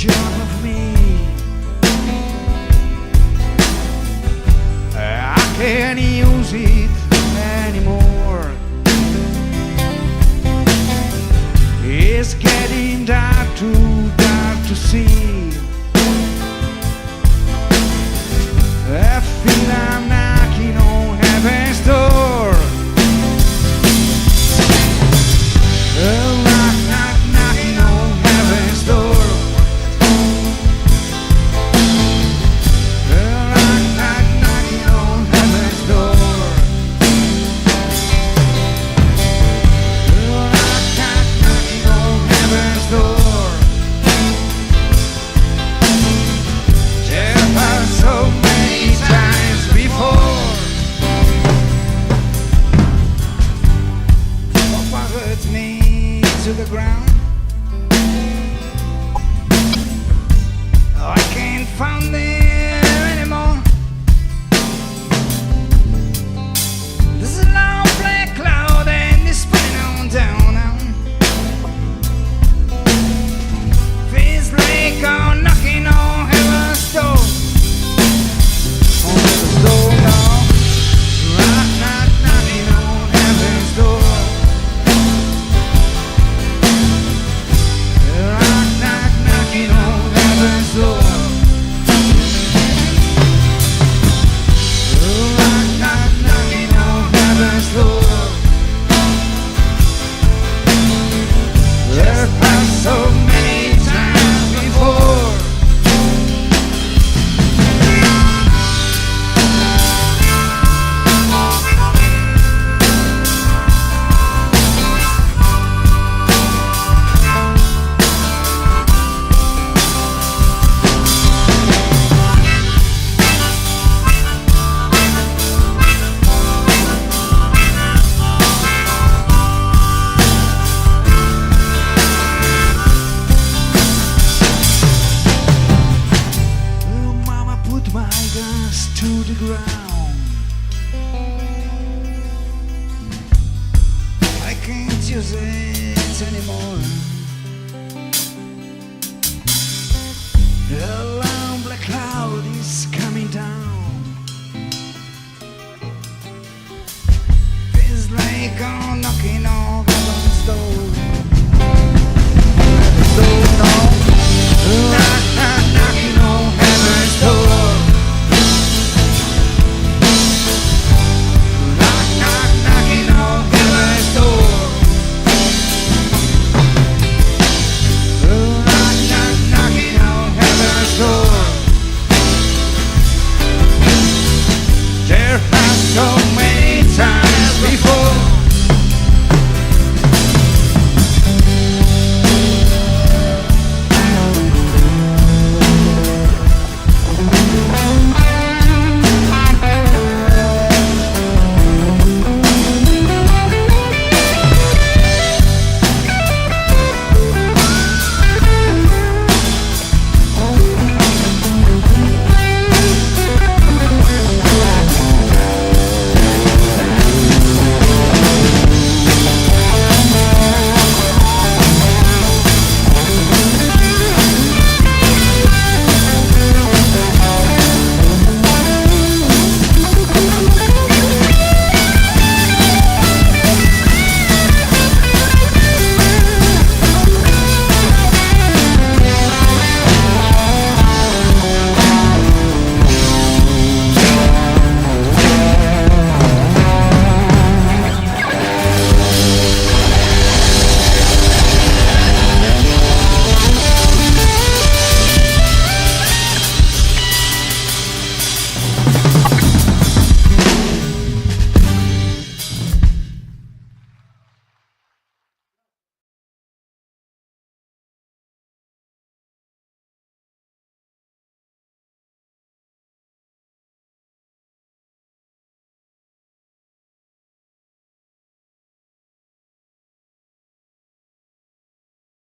job of me. I can't use it anymore. It's getting dark, too dark to see. I feel I'm knocking on heaven's door. Knock, knock, knocking on heaven's door. Knock, knock, knocking on heaven's door. Knock, knock, knocking on heaven's door. There are so many times before. What hurts me to the ground? I can't find them anymore. There's a long black cloud and it's spinning on down now. Feels like I'm knocking on heaven's door. On heaven's door now. Knock, knock, knocking on heaven's door. Knock, knock, knocking on heaven's door. Knock, knock, knocking on heaven's door. There passed so many times before. Oh, Mama, put my guns to the ground. I can't use it anymore. Oh,